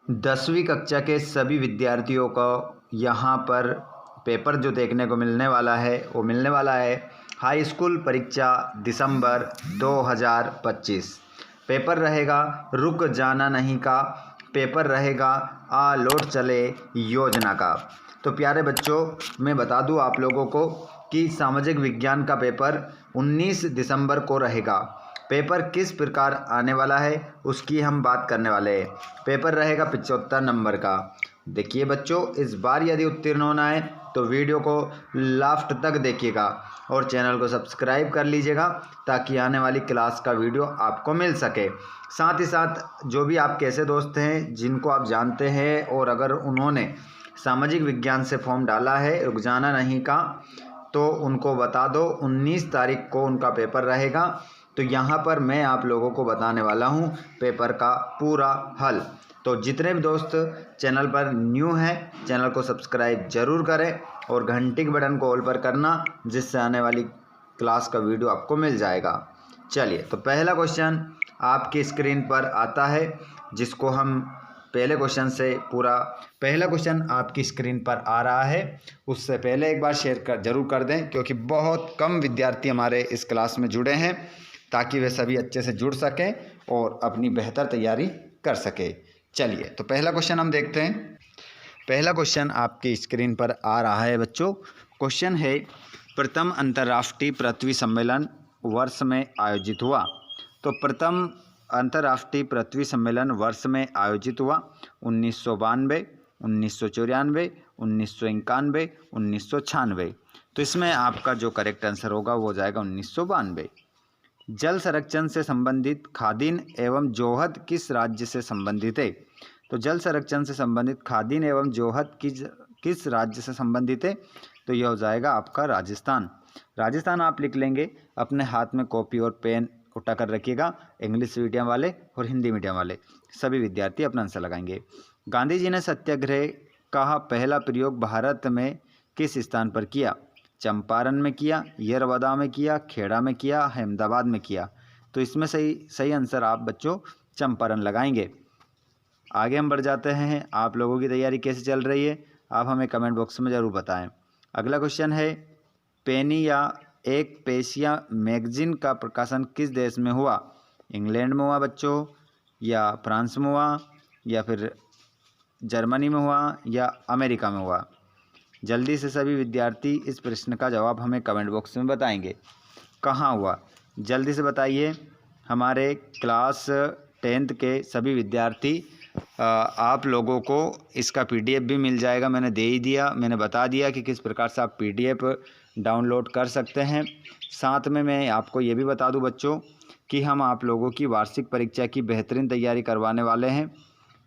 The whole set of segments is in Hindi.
10वीं कक्षा के सभी विद्यार्थियों को यहाँ पर पेपर जो देखने को मिलने वाला है वो मिलने वाला है हाई स्कूल परीक्षा दिसंबर 2025। पेपर रहेगा रुक जाना नहीं का, पेपर रहेगा आ लौट चले योजना का। तो प्यारे बच्चों, मैं बता दूं आप लोगों को कि सामाजिक विज्ञान का पेपर 19 दिसंबर को रहेगा। पेपर किस प्रकार आने वाला है उसकी हम बात करने वाले हैं। पेपर रहेगा 75 नंबर का। देखिए बच्चों, इस बार यदि उत्तीर्ण होना है तो वीडियो को लास्ट तक देखिएगा और चैनल को सब्सक्राइब कर लीजिएगा ताकि आने वाली क्लास का वीडियो आपको मिल सके। साथ ही साथ जो भी आपके ऐसे दोस्त हैं जिनको आप जानते हैं और अगर उन्होंने सामाजिक विज्ञान से फॉर्म डाला है रुक जाना नहीं का, तो उनको बता दो 19 तारीख को उनका पेपर रहेगा। तो यहाँ पर मैं आप लोगों को बताने वाला हूँ पेपर का पूरा हल। तो जितने भी दोस्त चैनल पर न्यू हैं चैनल को सब्सक्राइब जरूर करें और घंटी के बटन को ऑल पर करना, जिससे आने वाली क्लास का वीडियो आपको मिल जाएगा। चलिए, तो पहला क्वेश्चन आपकी स्क्रीन पर आता है, जिसको हम पहले क्वेश्चन से पहला क्वेश्चन आपकी स्क्रीन पर आ रहा है। उससे पहले एक बार शेयर जरूर कर दें, क्योंकि बहुत कम विद्यार्थी हमारे इस क्लास में जुड़े हैं, ताकि वे सभी अच्छे से जुड़ सकें और अपनी बेहतर तैयारी कर सके। चलिए, तो पहला क्वेश्चन हम देखते हैं। पहला क्वेश्चन आपकी स्क्रीन पर आ रहा है बच्चों। क्वेश्चन है, प्रथम अंतर्राष्ट्रीय पृथ्वी सम्मेलन वर्ष में आयोजित हुआ। तो प्रथम अंतर्राष्ट्रीय पृथ्वी सम्मेलन वर्ष में आयोजित हुआ 1992, 1994, 1991, 1996। तो इसमें आपका जो करेक्ट आंसर होगा वो हो जाएगा 1992। जल संरक्षण से संबंधित खादीन एवं जोहद किस राज्य से संबंधित है? तो जल संरक्षण से संबंधित खादीन एवं जोहद किस राज्य से संबंधित है? तो यह हो जाएगा आपका राजस्थान। राजस्थान आप लिख लेंगे, अपने हाथ में कॉपी और पेन उठा कर रखिएगा। इंग्लिश मीडियम वाले और हिंदी मीडियम वाले सभी विद्यार्थी अपना आंसर लगाएंगे। गांधी जी ने सत्याग्रह का पहला प्रयोग भारत में किस स्थान पर किया? चंपारण में किया, येरवदा में किया, खेड़ा में किया, अहमदाबाद में किया। तो इसमें सही आंसर आप बच्चों चंपारण लगाएंगे। आगे हम बढ़ जाते हैं। आप लोगों की तैयारी कैसे चल रही है आप हमें कमेंट बॉक्स में ज़रूर बताएं। अगला क्वेश्चन है, पेनी या एक पेशिया मैगजीन का प्रकाशन किस देश में हुआ? इंग्लैंड में हुआ बच्चों, या फ्रांस में हुआ, या फिर जर्मनी में हुआ, या अमेरिका में हुआ? जल्दी से सभी विद्यार्थी इस प्रश्न का जवाब हमें कमेंट बॉक्स में बताएंगे। कहाँ हुआ जल्दी से बताइए। हमारे क्लास 10th के सभी विद्यार्थी आप लोगों को इसका PDF भी मिल जाएगा। मैंने दे ही दिया, मैंने बता दिया कि किस प्रकार से आप PDF डाउनलोड कर सकते हैं। साथ में मैं आपको ये भी बता दूं बच्चों कि हम आप लोगों की वार्षिक परीक्षा की बेहतरीन तैयारी करवाने वाले हैं।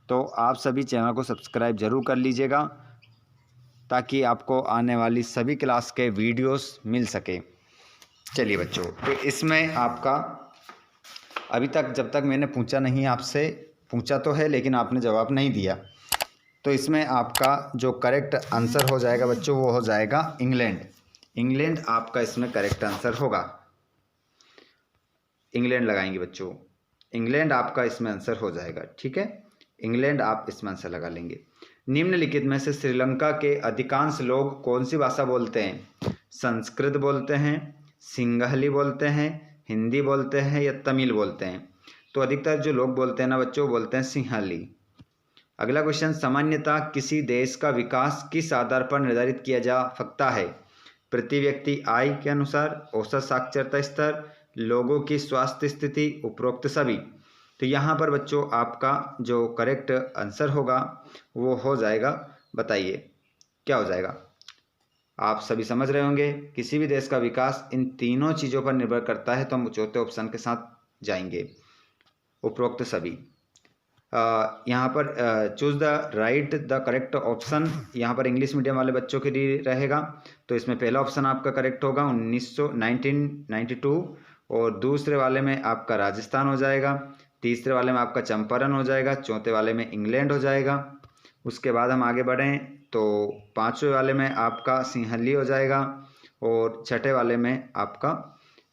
तो आप सभी चैनल को सब्सक्राइब जरूर कर लीजिएगा ताकि आपको आने वाली सभी क्लास के वीडियोस मिल सके। चलिए बच्चों, तो इसमें आपका अभी तक जब तक मैंने पूछा नहीं, आपसे पूछा तो है लेकिन आपने जवाब नहीं दिया, तो इसमें आपका जो करेक्ट आंसर हो जाएगा बच्चों वो हो जाएगा इंग्लैंड। इंग्लैंड आपका इसमें करेक्ट आंसर होगा। इंग्लैंड लगाएंगे बच्चों, इंग्लैंड आपका इसमें आंसर हो जाएगा। ठीक है, इंग्लैंड आप इसमें आंसर लगा लेंगे। निम्नलिखित में से श्रीलंका के अधिकांश लोग कौन सी भाषा बोलते हैं? संस्कृत बोलते हैं, सिंहली बोलते हैं, हिंदी बोलते हैं, या तमिल बोलते हैं? तो अधिकतर जो लोग बोलते हैं ना बच्चों बोलते हैं सिंहली। अगला क्वेश्चन, सामान्यतः किसी देश का विकास किस आधार पर निर्धारित किया जा सकता है? प्रति व्यक्ति आय के अनुसार, औसत साक्षरता स्तर, लोगों की स्वास्थ्य स्थिति, उपरोक्त सभी। तो यहाँ पर बच्चों आपका जो करेक्ट आंसर होगा वो हो जाएगा, बताइए क्या हो जाएगा? आप सभी समझ रहे होंगे, किसी भी देश का विकास इन तीनों चीज़ों पर निर्भर करता है। तो हम चौथे ऑप्शन के साथ जाएंगे, उपरोक्त सभी। यहाँ पर choose the right the correct option, यहाँ पर इंग्लिश मीडियम वाले बच्चों के लिए रहेगा। तो इसमें पहला ऑप्शन आपका करेक्ट होगा 1992, और दूसरे वाले में आपका राजस्थान हो जाएगा, तीसरे वाले में आपका चंपारण हो जाएगा, चौथे वाले में इंग्लैंड हो जाएगा। उसके बाद हम आगे बढ़ें तो पाँचवें वाले में आपका सिंहली हो जाएगा, और छठे वाले में आपका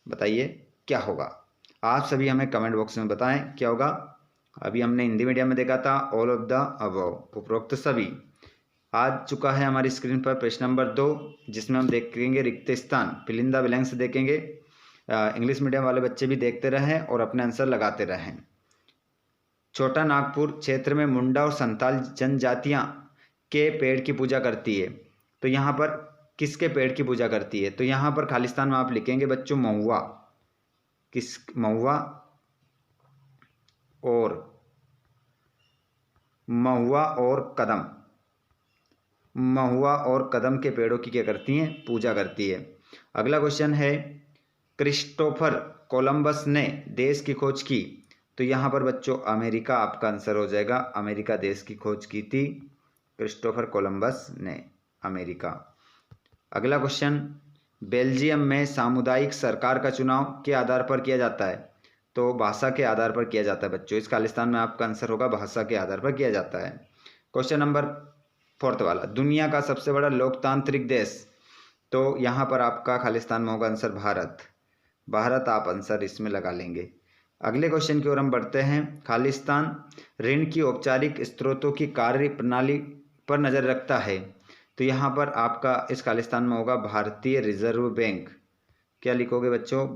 बताइए क्या होगा? आप सभी हमें कमेंट बॉक्स में बताएं क्या होगा। अभी हमने हिंदी मीडियम में देखा था ऑल ऑफ द अबव, उपरोक्त सभी। आ चुका है हमारी स्क्रीन पर प्रश्न नंबर 2, जिसमें हम देखेंगे रिक्त स्थान, फिल इन द ब्लैंक्स देखेंगे। इंग्लिश मीडियम वाले बच्चे भी देखते रहें और अपने आंसर लगाते रहें। छोटा नागपुर क्षेत्र में मुंडा और संताल जनजातियां के पेड़ की पूजा करती है, तो यहाँ पर किसके पेड़ की पूजा करती है? तो यहाँ पर खालिस्तान में आप लिखेंगे बच्चों महुआ, महुआ और कदम, महुआ और कदम के पेड़ों की क्या करती हैं? पूजा करती है। अगला क्वेश्चन है क्रिस्टोफर कोलंबस ने देश की खोज की, तो यहाँ पर बच्चों अमेरिका आपका आंसर हो जाएगा। अमेरिका देश की खोज की थी क्रिस्टोफर कोलंबस ने, अमेरिका। अगला क्वेश्चन, बेल्जियम में सामुदायिक सरकार का चुनाव के आधार पर किया जाता है, तो भाषा के आधार पर किया जाता है बच्चों। इस खालिस्तान में आपका आंसर होगा भाषा के आधार पर किया जाता है। क्वेश्चन नंबर 4 वाला, दुनिया का सबसे बड़ा लोकतांत्रिक देश, तो यहाँ पर आपका खालिस्तान में होगा आंसर भारत। भारत आप आंसर इसमें लगा लेंगे। अगले क्वेश्चन की ओर हम बढ़ते हैं। खालिस्तान ऋण की औपचारिक स्रोतों की कार्य प्रणाली पर नज़र रखता है, तो यहाँ पर आपका इस खालिस्तान में होगा भारतीय रिजर्व बैंक। क्या लिखोगे बच्चों?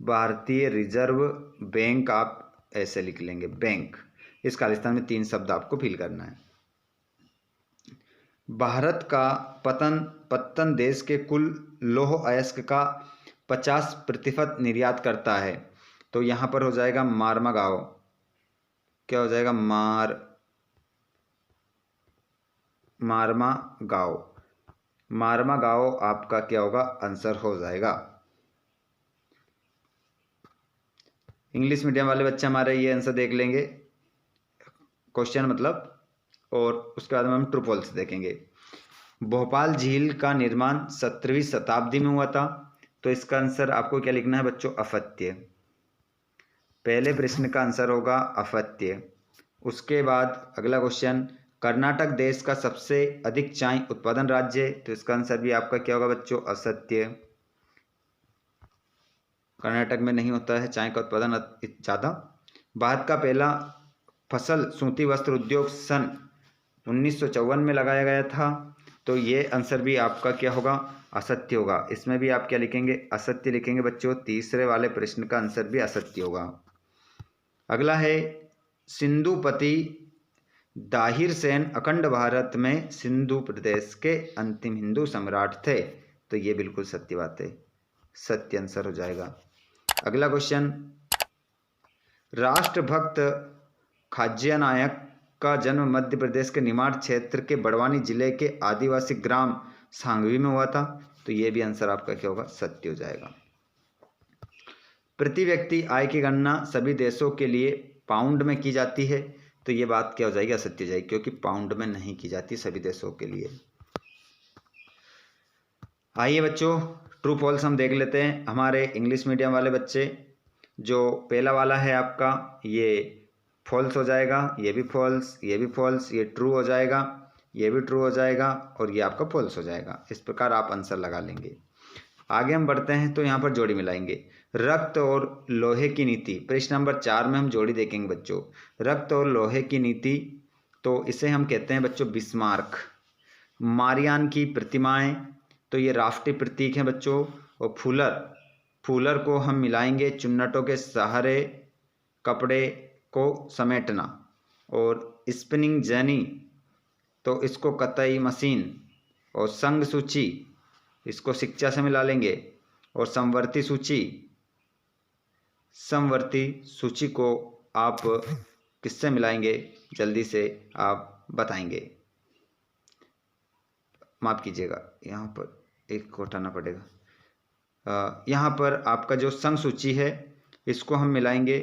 भारतीय रिजर्व बैंक, आप ऐसे लिख लेंगे बैंक। इस खालिस्तान में 3 शब्द आपको फिल करना है। भारत का पत्तन देश के कुल लौह अयस्क का 50% निर्यात करता है, तो यहाँ पर हो जाएगा मारमागांव। क्या हो जाएगा? मारमागांव आपका क्या होगा? आंसर हो जाएगा। इंग्लिश मीडियम वाले बच्चे हमारे ये आंसर देख लेंगे, क्वेश्चन मतलब, और उसके बाद में हम ट्रू फॉल्स देखेंगे। भोपाल झील का निर्माण 17वीं शताब्दी में हुआ था, तो इसका आंसर आपको क्या लिखना है बच्चों? असत्य। पहले प्रश्न का आंसर होगा असत्य। उसके बाद अगला क्वेश्चन, कर्नाटक देश का सबसे अधिक चाय उत्पादन राज्य है, तो इसका आंसर भी आपका क्या होगा बच्चों? असत्य। कर्नाटक में नहीं होता है चाय का उत्पादन ज़्यादा। भारत का पहला फसल सूती वस्त्र उद्योग सन 1954 में लगाया गया था, तो ये आंसर भी आपका क्या होगा? असत्य होगा। इसमें भी आप क्या लिखेंगे? असत्य लिखेंगे बच्चों। तीसरे वाले प्रश्न का आंसर भी असत्य होगा। अगला है सिंधुपति दाहिर सेन अखंड भारत में सिंधु प्रदेश के अंतिम हिंदू सम्राट थे, तो ये बिल्कुल सत्य बात है, सत्य आंसर हो जाएगा। अगला क्वेश्चन, राष्ट्रभक्त खाज्य नायक का जन्म मध्य प्रदेश के निमाड़ क्षेत्र के बड़वानी जिले के आदिवासी ग्राम सांगवी में हुआ था, तो ये भी आंसर आपका क्या होगा? सत्य हो जाएगा। प्रति व्यक्ति आय की गणना सभी देशों के लिए पाउंड में की जाती है, तो ये बात क्या हो जाएगी? असत्य हो जाएगी, क्योंकि पाउंड में नहीं की जाती सभी देशों के लिए। आइए बच्चों ट्रू फॉल्स हम देख लेते हैं। हमारे इंग्लिश मीडियम वाले बच्चे, जो पहला वाला है आपका, ये फॉल्स हो जाएगा, ये भी फॉल्स, ये भी फॉल्स, ये ट्रू हो जाएगा, ये भी ट्रू हो जाएगा, और ये आपका फॉल्स हो जाएगा। इस प्रकार आप आंसर लगा लेंगे। आगे हम बढ़ते हैं, तो यहाँ पर जोड़ी मिलाएंगे। रक्त और लोहे की नीति, प्रश्न नंबर 4 में हम जोड़ी देखेंगे बच्चों। रक्त और लोहे की नीति, तो इसे हम कहते हैं बच्चों बिस्मार्क। मारियान की प्रतिमाएं, तो ये राष्ट्रीय प्रतीक हैं बच्चों। और फूलर को हम मिलाएंगे चुन्नटों के सहारे कपड़े को समेटना। और स्पिनिंग जेनी, तो इसको कताई मशीन। और संघ सूची, इसको शिक्षा से मिला लेंगे। और समवर्ती सूची को आप किससे मिलाएंगे? जल्दी से आप बताएंगे। माफ कीजिएगा, यहाँ पर एक को हटाना पड़ेगा। यहाँ पर आपका जो संघ सूची है, इसको हम मिलाएंगे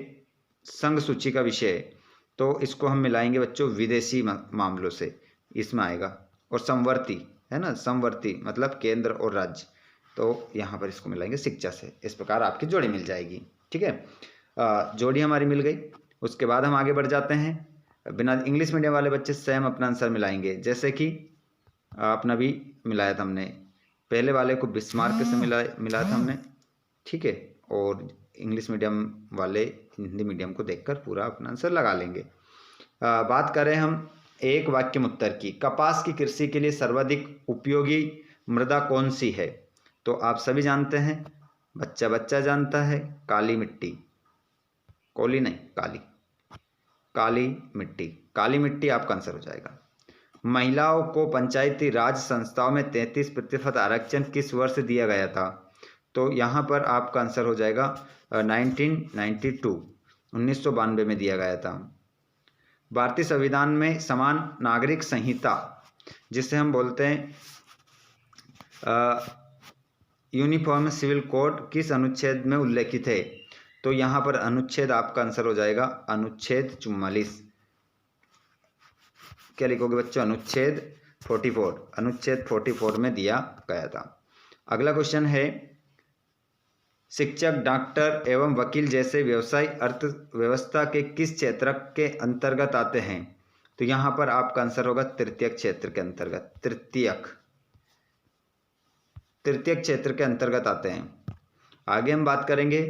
संघ सूची का विषय, तो इसको हम मिलाएंगे बच्चों विदेशी मामलों से, इसमें आएगा। और समवर्ती है ना, समवर्ती मतलब केंद्र और राज्य, तो यहाँ पर इसको मिलाएंगे शिक्षा से। इस प्रकार आपकी जोड़ी मिल जाएगी। ठीक है, जोड़ी हमारी मिल गई। उसके बाद हम आगे बढ़ जाते हैं। बिना इंग्लिश मीडियम वाले बच्चे स्वयं अपना आंसर मिलाएंगे, जैसे कि अपना भी मिलाया था हमने, पहले वाले को बिस्मार्क से मिलाया था हमने। ठीक है, और इंग्लिश मीडियम वाले हिंदी मीडियम को देखकर पूरा अपना आंसर लगा लेंगे। बात करें हम एक वाक्य में उत्तर की, कपास की कृषि के लिए सर्वाधिक उपयोगी मृदा कौन सी है? तो आप सभी जानते हैं, बच्चा बच्चा जानता है, काली मिट्टी, कोली नहीं, काली, काली मिट्टी, काली मिट्टी आपका आंसर हो जाएगा। महिलाओं को पंचायती राज संस्थाओं में 33% आरक्षण किस वर्ष दिया गया था? तो यहाँ पर आपका आंसर हो जाएगा 1992, 1992 में दिया गया था। भारतीय संविधान में समान नागरिक संहिता, जिसे हम बोलते हैं यूनिफॉर्म सिविल कोड, किस अनुच्छेद में उल्लेखित है? तो यहाँ पर अनुच्छेद आपका आंसर हो जाएगा अनुच्छेद 44। क्या लिखोगे बच्चों? अनुच्छेद 44, अनुच्छेद 44 में दिया गया था। अगला क्वेश्चन है, शिक्षक, डॉक्टर एवं वकील जैसे व्यवसाय अर्थव्यवस्था के किस क्षेत्र के अंतर्गत आते हैं? तो यहाँ पर आपका आंसर होगा तृतीयक क्षेत्र के अंतर्गत, तृतीयक क्षेत्र के अंतर्गत आते हैं। आगे हम बात करेंगे,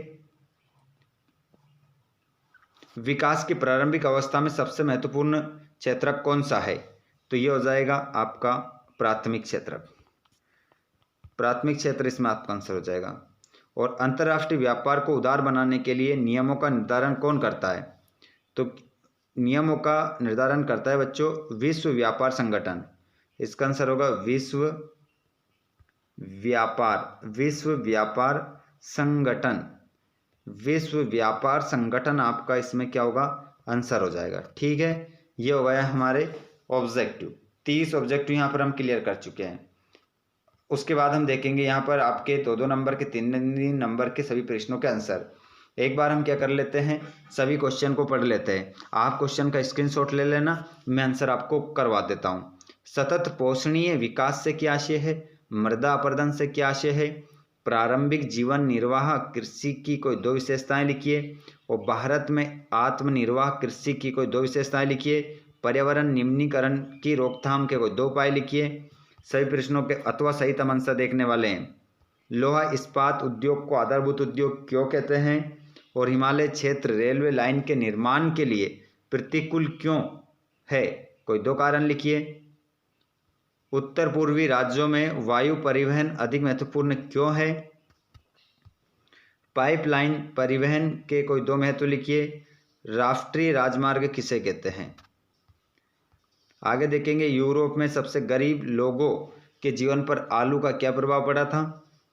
विकास की प्रारंभिक अवस्था में सबसे महत्वपूर्ण क्षेत्रक कौन सा है? तो ये हो जाएगा आपका प्राथमिक क्षेत्रक, प्राथमिक क्षेत्र इसमें आपका आंसर हो जाएगा। और अंतर्राष्ट्रीय व्यापार को उदार बनाने के लिए नियमों का निर्धारण कौन करता है? तो नियमों का निर्धारण करता है बच्चों विश्व व्यापार संगठन। इसका आंसर होगा विश्व व्यापार संगठन, विश्व व्यापार संगठन आपका इसमें क्या होगा? आंसर हो जाएगा। ठीक है, ये हो गया हमारे ऑब्जेक्टिव। 30 ऑब्जेक्टिव यहाँ पर हम क्लियर कर चुके हैं। उसके बाद हम देखेंगे यहाँ पर आपके 2-2 नंबर के 3-3 नंबर के सभी प्रश्नों के आंसर। एक बार हम क्या कर लेते हैं, सभी क्वेश्चन को पढ़ लेते हैं। आप क्वेश्चन का स्क्रीनशॉट ले लेना, मैं आंसर आपको करवा देता हूँ। सतत पोषणीय विकास से क्या आशय है? मृदा अपरदन से क्या आशय है? प्रारंभिक जीवन निर्वाह कृषि की कोई 2 विशेषताएं लिखिए। और भारत में आत्मनिर्वाह कृषि की कोई 2 विशेषताएं लिखिए। पर्यावरण निम्नीकरण की रोकथाम के कोई 2 उपाय लिखिए। सभी प्रश्नों के अथवा सही तम आंसर देखने वाले हैं। लोहा इस्पात उद्योग को आधारभूत उद्योग क्यों कहते हैं? और हिमालय क्षेत्र रेलवे लाइन के निर्माण के लिए प्रतिकूल क्यों है? कोई 2 कारण लिखिए। उत्तर पूर्वी राज्यों में वायु परिवहन अधिक महत्वपूर्ण क्यों है? पाइपलाइन परिवहन के कोई 2 महत्व लिखिए। राष्ट्रीय राजमार्ग किसे कहते हैं? आगे देखेंगे, यूरोप में सबसे गरीब लोगों के जीवन पर आलू का क्या प्रभाव पड़ा था?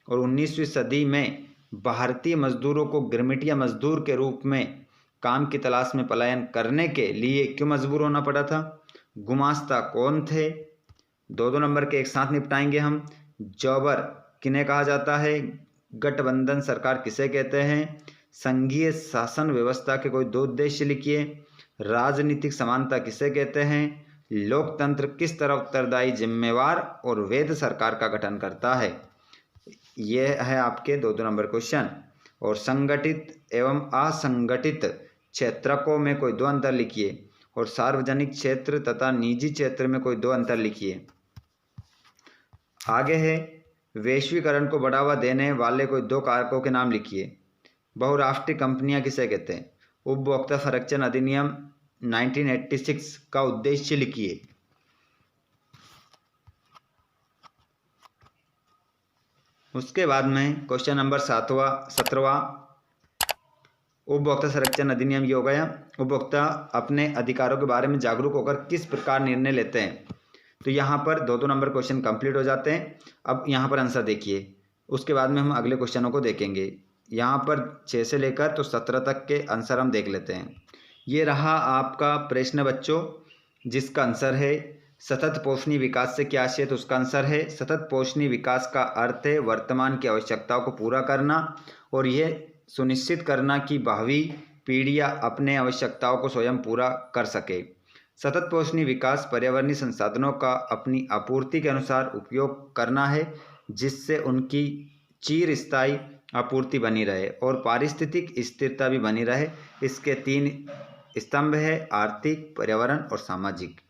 और 19वीं सदी में भारतीय मजदूरों को गिरमिटिया मजदूर के रूप में काम की तलाश में पलायन करने के लिए क्यों मजबूर होना पड़ा था? गुमास्ता कौन थे? 2-2 नंबर के एक साथ निपटाएंगे हम। जौबर किन्हें कहा जाता है? गठबंधन सरकार किसे कहते हैं? संघीय शासन व्यवस्था के कोई 2 उद्देश्य लिखिए। राजनीतिक समानता किसे कहते हैं? लोकतंत्र किस तरह उत्तरदायी, जिम्मेवार और वैध सरकार का गठन करता है? यह है आपके 2-2 नंबर क्वेश्चन। और संगठित एवं असंगठित क्षेत्रकों में कोई 2 अंतर लिखिए। और सार्वजनिक क्षेत्र तथा निजी क्षेत्र में कोई 2 अंतर लिखिए। आगे है, वैश्वीकरण को बढ़ावा देने वाले कोई 2 कारकों के नाम लिखिए। बहुराष्ट्रीय कंपनियां किसे कहते हैं? उपभोक्ता संरक्षण अधिनियम 1986 का उद्देश्य लिखिए। उसके बाद में क्वेश्चन नंबर 17वां, उपभोक्ता संरक्षण अधिनियम ये हो गया। उपभोक्ता अपने अधिकारों के बारे में जागरूक होकर किस प्रकार निर्णय लेते हैं? तो यहाँ पर 2-2 नंबर क्वेश्चन कंप्लीट हो जाते हैं। अब यहाँ पर आंसर देखिए, उसके बाद में हम अगले क्वेश्चनों को देखेंगे। यहाँ पर 6 से लेकर तो 17 तक के आंसर हम देख लेते हैं। ये रहा आपका प्रश्न बच्चों, जिसका आंसर है सतत पोषणीय विकास से क्या आशय? तो उसका आंसर है सतत पोषणीय विकास का अर्थ है वर्तमान की आवश्यकताओं को पूरा करना और यह सुनिश्चित करना कि भावी पीढ़ियां अपने आवश्यकताओं को स्वयं पूरा कर सके। सतत पोषणीय विकास पर्यावरणीय संसाधनों का अपनी आपूर्ति के अनुसार उपयोग करना है, जिससे उनकी चिरस्थायी आपूर्ति बनी रहे और पारिस्थितिक स्थिरता भी बनी रहे। इसके 3 स्तंभ है, आर्थिक, पर्यावरण और सामाजिक।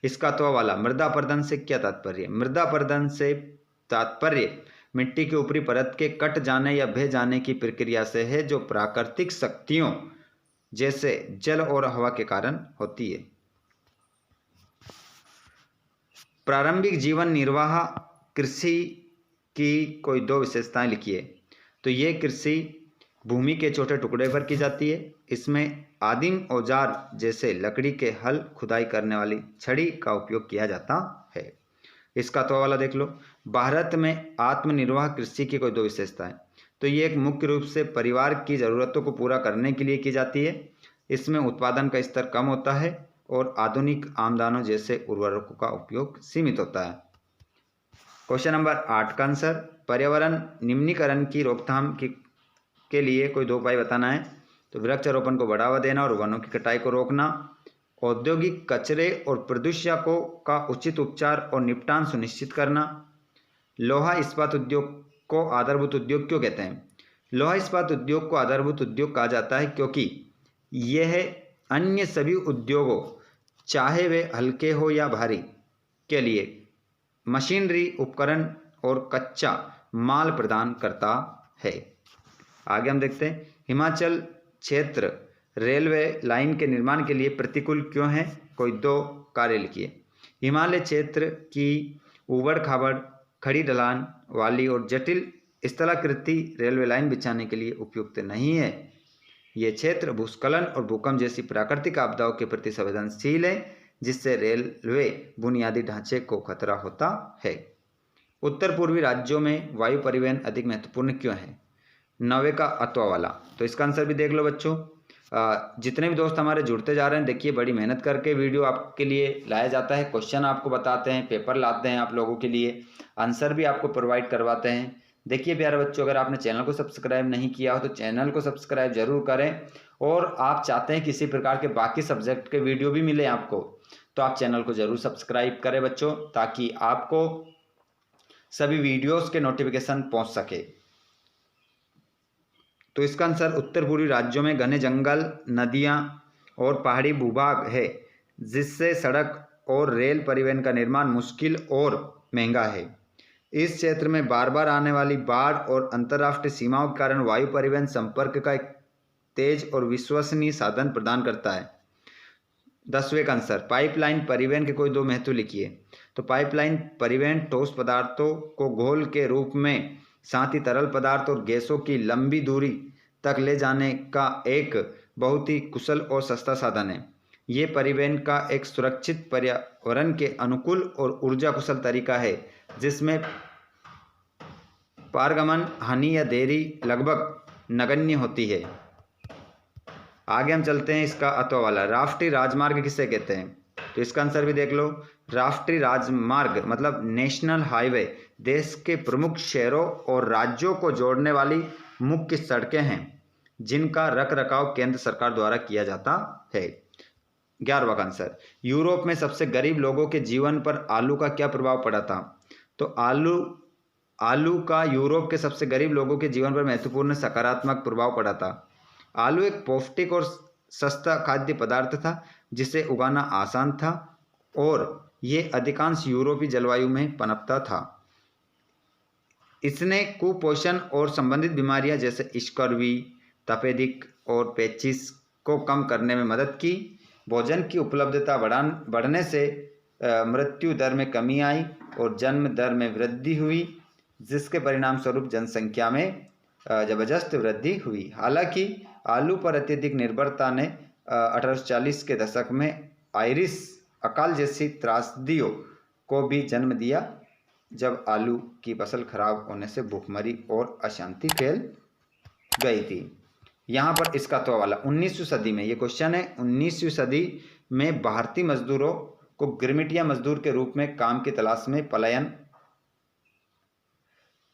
इसका तो वाला मृदा अपरदन से क्या तात्पर्य? मृदा अपरदन से तात्पर्य मिट्टी की ऊपरी परत के कट जाने या बह जाने की प्रक्रिया से है, जो प्राकृतिक शक्तियों जैसे जल और हवा के कारण होती है। प्रारंभिक जीवन निर्वाह कृषि की कोई दो विशेषताएं लिखिए। तो ये कृषि भूमि के छोटे टुकड़े पर की जाती है। इसमें आदिम औजार जैसे लकड़ी के हल, खुदाई करने वाली छड़ी का उपयोग किया जाता है। इसका तो वाला देख लो। भारत में आत्मनिर्वाह कृषि की कोई दो विशेषताएं। तो ये एक मुख्य रूप से परिवार की ज़रूरतों को पूरा करने के लिए की जाती है। इसमें उत्पादन का स्तर कम होता है और आधुनिक आमदानों जैसे उर्वरकों का उपयोग सीमित होता है। क्वेश्चन नंबर 8 का आंसर, पर्यावरण निम्नीकरण की रोकथाम के लिए कोई दो उपाय बताना है। तो वृक्षारोपण को बढ़ावा देना और वनों की कटाई को रोकना, औद्योगिक कचरे और प्रदूषकों का उचित उपचार और निपटान सुनिश्चित करना। लोहा इस्पात उद्योग को आधारभूत उद्योग क्यों कहते हैं? लोहा इस्पात उद्योग को आधारभूत उद्योग कहा जाता है क्योंकि यह अन्य सभी उद्योगों, चाहे वे हल्के हो या भारी, के लिए मशीनरी, उपकरण और कच्चा माल प्रदान करता है। आगे हम देखते हैं, हिमाचल क्षेत्र रेलवे लाइन के निर्माण के लिए प्रतिकूल क्यों है? कोई दो कार्य लिखिए। हिमालय क्षेत्र की ऊबड़ खाबड़, खड़ी ढलान वाली और जटिल स्थलाकृति रेलवे लाइन बिछाने के लिए उपयुक्त नहीं है। ये क्षेत्र भूस्खलन और भूकंप जैसी प्राकृतिक आपदाओं के प्रति संवेदनशील है, जिससे रेलवे बुनियादी ढांचे को खतरा होता है। उत्तर पूर्वी राज्यों में वायु परिवहन अधिक महत्वपूर्ण क्यों है? 9वें का अथवा वाला। तो इसका आंसर भी देख लो बच्चों। जितने भी दोस्त हमारे जुड़ते जा रहे हैं, देखिए बड़ी मेहनत करके वीडियो आपके लिए लाया जाता है। क्वेश्चन आपको बताते हैं, पेपर लाते हैं आप लोगों के लिए, आंसर भी आपको प्रोवाइड करवाते हैं। देखिए प्यारे बच्चों, अगर आपने चैनल को सब्सक्राइब नहीं किया हो तो चैनल को सब्सक्राइब जरूर करें, और आप चाहते हैं किसी प्रकार के बाकी सब्जेक्ट के वीडियो भी मिले आपको, तो आप चैनल को जरूर सब्सक्राइब करें बच्चों, ताकि आपको सभी वीडियोस के नोटिफिकेशन पहुंच सके। तो इसका आंसर, उत्तर पूर्वी राज्यों में घने जंगल, नदियां और पहाड़ी भूभाग है, जिससे सड़क और रेल परिवहन का निर्माण मुश्किल और महंगा है। इस क्षेत्र में बार बार आने वाली बाढ़ और अंतर्राष्ट्रीय सीमाओं के कारण वायु परिवहन संपर्क का एक तेज और विश्वसनीय साधन प्रदान करता है। 10वें का आंसर, पाइपलाइन परिवहन के कोई दो महत्व लिखिए। तो पाइपलाइन परिवहन ठोस पदार्थों को घोल के रूप में, साथ ही तरल पदार्थ और गैसों की लंबी दूरी तक ले जाने का एक बहुत ही कुशल और सस्ता साधन है। ये परिवहन का एक सुरक्षित, पर्यावरण के अनुकूल और ऊर्जा कुशल तरीका है, जिसमें पारगमन, हानि या देरी लगभग नगण्य होती है। आगे हम चलते हैं, इसका अथवा वाला, राष्ट्रीय राजमार्ग किसे कहते हैं? तो इसका आंसर भी देख लो। राष्ट्रीय राजमार्ग मतलब नेशनल हाईवे देश के प्रमुख शहरों और राज्यों को जोड़ने वाली मुख्य सड़कें हैं, जिनका रखरखाव केंद्र सरकार द्वारा किया जाता है। 11वां का आंसर, यूरोप में सबसे गरीब लोगों के जीवन पर आलू का क्या प्रभाव पड़ा था? तो आलू का यूरोप के सबसे गरीब लोगों के जीवन पर महत्वपूर्ण सकारात्मक प्रभाव पड़ा था। आलू एक पौष्टिक और सस्ता खाद्य पदार्थ था, जिसे उगाना आसान था, और ये अधिकांश यूरोपीय जलवायु में पनपता था। इसने कुपोषण और संबंधित बीमारियां जैसे स्कर्वी, तपेदिक और पेचिस को कम करने में मदद की। भोजन की उपलब्धता बढ़ने से मृत्यु दर में कमी आई और जन्म दर में वृद्धि हुई, जिसके परिणाम स्वरूप जनसंख्या में जबरदस्त वृद्धि हुई। हालांकि आलू पर अत्यधिक निर्भरता ने 1840 के दशक में आयरिश अकाल जैसी त्रासदियों को भी जन्म दिया, जब आलू की फसल खराब होने से भूखमरी और अशांति फैल गई थी। यहाँ पर इसका तो वाला 19वीं सदी में, ये क्वेश्चन है, 19वीं सदी में भारतीय मजदूरों को गिरमिटिया मजदूर के रूप में काम की तलाश में पलायन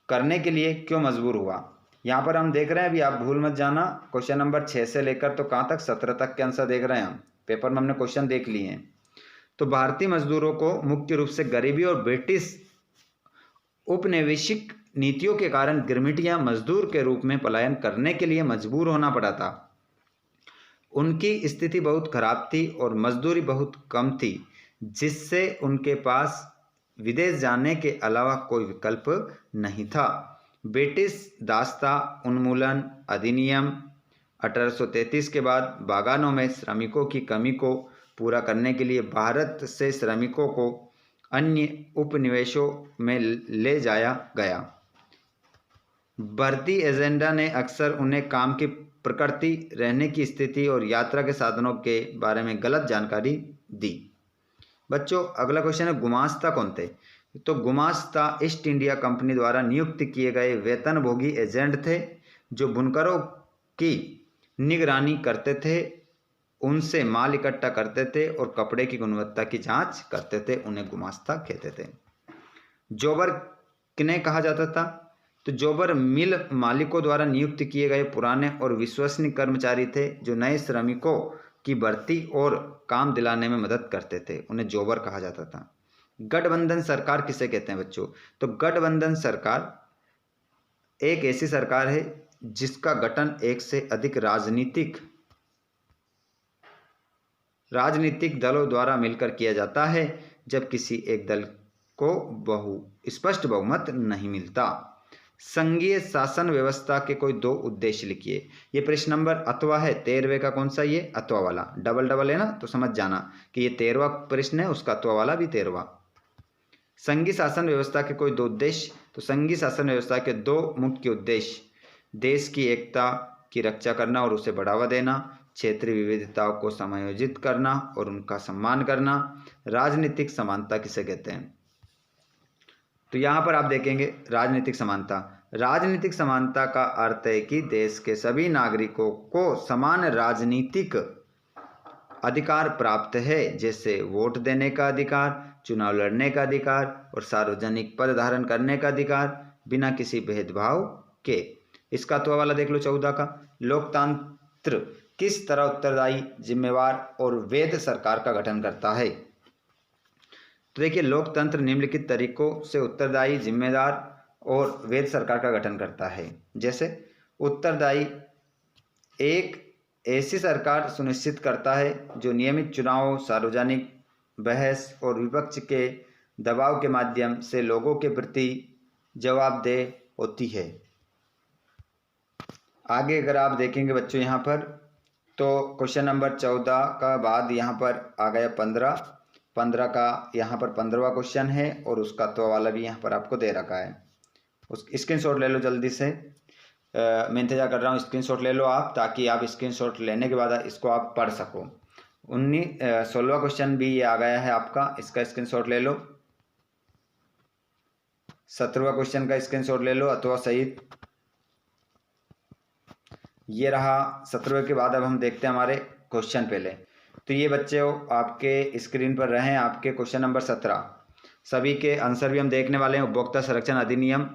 करने के लिए क्यों मजबूर हुआ? यहाँ पर हम देख रहे हैं, अभी आप भूल मत जाना, क्वेश्चन नंबर 6 से लेकर तो कहाँ तक 17 तक के आंसर देख रहे हैं हम, पेपर में हमने क्वेश्चन देख लिए हैं। तो भारतीय मजदूरों को मुख्य रूप से गरीबी और ब्रिटिश उपनिवेशिक नीतियों के कारण गिरमिटिया मजदूर के रूप में पलायन करने के लिए मजबूर होना पड़ा था। उनकी स्थिति बहुत खराब थी और मजदूरी बहुत कम थी, जिससे उनके पास विदेश जाने के अलावा कोई विकल्प नहीं था। ब्रिटिश दास्ता उन्मूलन अधिनियम 1833 के बाद बागानों में श्रमिकों की कमी को पूरा करने के लिए भारत से श्रमिकों को अन्य उपनिवेशों में ले जाया गया। भर्ती एजेंडा ने अक्सर उन्हें काम की प्रकृति, रहने की स्थिति और यात्रा के साधनों के बारे में गलत जानकारी दी। बच्चों, अगला क्वेश्चन है गुमास्ता कौन थे? तो गुमास्ता ईस्ट इंडिया कंपनी द्वारा नियुक्त किए गए वेतनभोगी एजेंट थे जो बुनकरों की निगरानी करते थे, उनसे माल इकट्ठा करते थे और कपड़े की गुणवत्ता की जांच करते थे। उन्हें गुमास्ता कहते थे। जोबर किन्हें कहा जाता था? तो जोबर मिल मालिकों द्वारा नियुक्त किए गए पुराने और विश्वसनीय कर्मचारी थे जो नए श्रमिकों की भर्ती और काम दिलाने में मदद करते थे। उन्हें जोबर कहा जाता था। गठबंधन सरकार किसे कहते हैं बच्चों? तो गठबंधन सरकार एक ऐसी सरकार है जिसका गठन एक से अधिक राजनीतिक दलों द्वारा मिलकर किया जाता है जब किसी एक दल को स्पष्ट बहुमत नहीं मिलता। संघीय शासन व्यवस्था के कोई दो उद्देश्य लिखिए। ये प्रश्न नंबर अथवा है 13वें का। कौन सा? ये अथवा वाला। डबल डबल है ना, तो समझ जाना कि ये 13वां प्रश्न है, उसका अथवा वाला भी 13वां। संघीय शासन व्यवस्था के कोई दो उद्देश्य। तो संघीय शासन व्यवस्था के दो मुख्य उद्देश्य देश की एकता की रक्षा करना और उसे बढ़ावा देना, क्षेत्रीय विविधताओं को समायोजित करना और उनका सम्मान करना। राजनीतिक समानता किसे कहते हैं? तो यहाँ पर आप देखेंगे राजनीतिक समानता। राजनीतिक समानता का अर्थ है कि देश के सभी नागरिकों को समान राजनीतिक अधिकार प्राप्त है, जैसे वोट देने का अधिकार, चुनाव लड़ने का अधिकार और सार्वजनिक पद धारण करने का अधिकार बिना किसी भेदभाव के। इसका तो वाला देख लो 14 का। लोकतंत्र किस तरह उत्तरदायी, जिम्मेवार और वैध सरकार का गठन करता है? तो देखिए, लोकतंत्र निम्नलिखित तरीकों से उत्तरदायी, जिम्मेदार और वैध सरकार का गठन करता है। जैसे उत्तरदायी एक ऐसी सरकार सुनिश्चित करता है जो नियमित चुनाव, सार्वजनिक बहस और विपक्ष के दबाव के माध्यम से लोगों के प्रति जवाबदेह होती है। आगे अगर आप देखेंगे बच्चों यहाँ पर, तो क्वेश्चन नंबर 14 का बाद यहाँ पर आ गया 15 का यहाँ पर 15वां क्वेश्चन है और उसका तो वाला भी यहाँ पर आपको दे रखा है। उस स्क्रीनशॉट ले लो जल्दी से। मैं इंतजार कर रहा हूँ, स्क्रीनशॉट ले लो आप, ताकि आप स्क्रीनशॉट लेने के बाद इसको आप पढ़ सको। 16वां क्वेश्चन भी ये आ गया है आपका, इसका स्क्रीनशॉट ले लो। 17वां क्वेश्चन का स्क्रीनशॉट ले लो अथवा सहित। ये रहा 17वें के बाद अब हम देखते हैं हमारे क्वेश्चन पहले। तो ये बच्चे आपके स्क्रीन पर रहे आपके क्वेश्चन नंबर 17। सभी के आंसर भी हम देखने वाले हैं। उपभोक्ता संरक्षण अधिनियम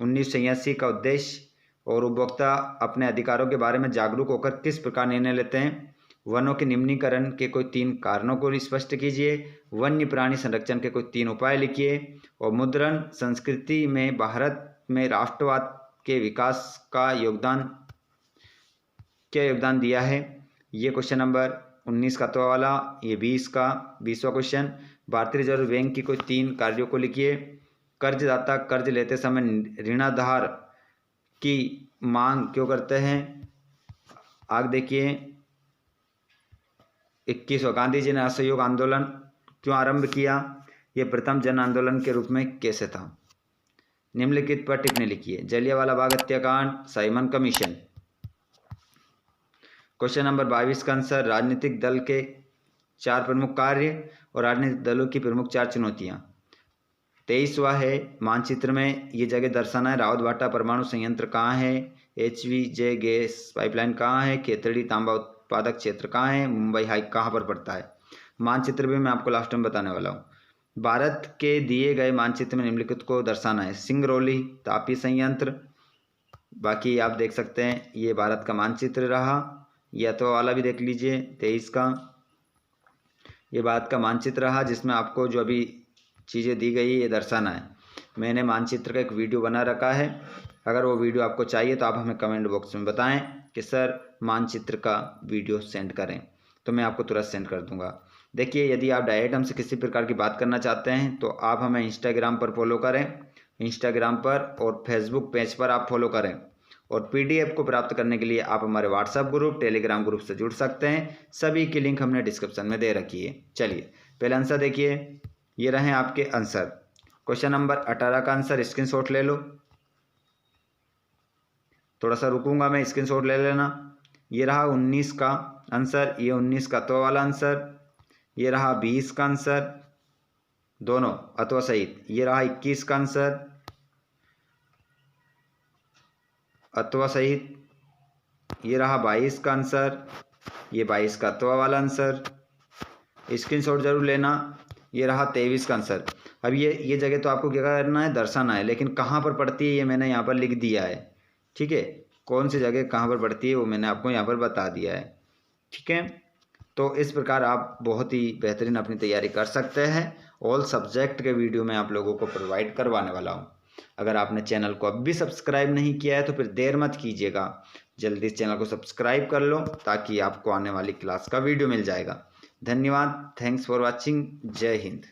1986 का उद्देश्य और उपभोक्ता अपने अधिकारों के बारे में जागरूक होकर किस प्रकार निर्णय लेते हैं। वनों के निम्नीकरण के कोई 3 कारणों को स्पष्ट कीजिए। वन्य प्राणी संरक्षण के कोई 3 उपाय लिखिए। और मुद्रण संस्कृति में भारत में राष्ट्रवाद के विकास का क्या योगदान दिया है। ये क्वेश्चन नंबर 19 का तो वाला। ये 20वां क्वेश्चन, भारतीय रिजर्व बैंक की कोई 3 कार्यों को लिखिए। कर्जदाता कर्ज लेते समय ऋणाधार की मांग क्यों करते हैं। आगे देखिए 21वां, गांधी जी ने असहयोग आंदोलन क्यों आरंभ किया। यह प्रथम जन आंदोलन के रूप में कैसे था। निम्नलिखित पर टिप्पणी लिखिए। जलियांवाला बाग हत्याकांड, साइमन कमीशन। क्वेश्चन नंबर 22 का आंसर, राजनीतिक दल के 4 प्रमुख कार्य और राजनीतिक दलों की प्रमुख 4 चुनौतियां। 23वां है, मानचित्र में ये जगह दर्शाना है। रावत भाटा परमाणु संयंत्र कहाँ है। HVJ गैस पाइपलाइन कहाँ है। खेतड़ी तांबा उत्पादक क्षेत्र कहाँ है। मुंबई हाई कहाँ पर पड़ता है। मानचित्र भी मैं आपको लास्ट में बताने वाला हूँ। भारत के दिए गए मानचित्र में निम्नलिखित को दर्शाना है। सिंगरौली तापी संयंत्र। बाकी आप देख सकते हैं ये भारत का मानचित्र रहा। यह तो वाला भी देख लीजिए 23 का। ये भारत का मानचित्र रहा जिसमें आपको जो अभी चीज़ें दी गई ये दर्शाना है। मैंने मानचित्र का एक वीडियो बना रखा है, अगर वो वीडियो आपको चाहिए तो आप हमें कमेंट बॉक्स में बताएं कि सर मानचित्र का वीडियो सेंड करें। तो मैं आपको तुरंत सेंड कर दूंगा। देखिए, यदि आप डायरेक्ट हमसे किसी प्रकार की बात करना चाहते हैं तो आप हमें इंस्टाग्राम पर फॉलो करें, इंस्टाग्राम पर और फेसबुक पेज पर आप फॉलो करें। और PDF को प्राप्त करने के लिए आप हमारे व्हाट्सएप ग्रुप, टेलीग्राम ग्रुप से जुड़ सकते हैं। सभी की लिंक हमने डिस्क्रिप्शन में दे रखी है। चलिए पहले आंसर देखिए, ये रहे आपके आंसर। क्वेश्चन नंबर 18 का आंसर स्क्रीनशॉट ले लो। थोड़ा सा रुकूंगा मैं, स्क्रीनशॉट ले लेना। ये रहा 19 का आंसर, ये 19 का अथवा वाला आंसर। ये रहा 20 का आंसर, दोनों अथवा सहित। ये रहा 21 का आंसर अथवा सहित। ये रहा 22 का आंसर, ये 22 का अथवा वाला आंसर। स्क्रीनशॉट जरूर लेना। ये रहा 23 का आंसर। अब ये जगह तो आपको क्या करना है, दर्शाना है, लेकिन कहाँ पर पड़ती है ये मैंने यहाँ पर लिख दिया है। ठीक है, कौन सी जगह कहाँ पर पड़ती है वो मैंने आपको यहाँ पर बता दिया है। ठीक है, तो इस प्रकार आप बहुत ही बेहतरीन अपनी तैयारी कर सकते हैं। ऑल सब्जेक्ट के वीडियो मैं आप लोगों को प्रोवाइड करवाने वाला हूँ। अगर आपने चैनल को अब भी सब्सक्राइब नहीं किया है तो फिर देर मत कीजिएगा, जल्दी इस चैनल को सब्सक्राइब कर लो ताकि आपको आने वाली क्लास का वीडियो मिल जाएगा। धन्यवाद, थैंक्स फॉर वॉचिंग, जय हिंद।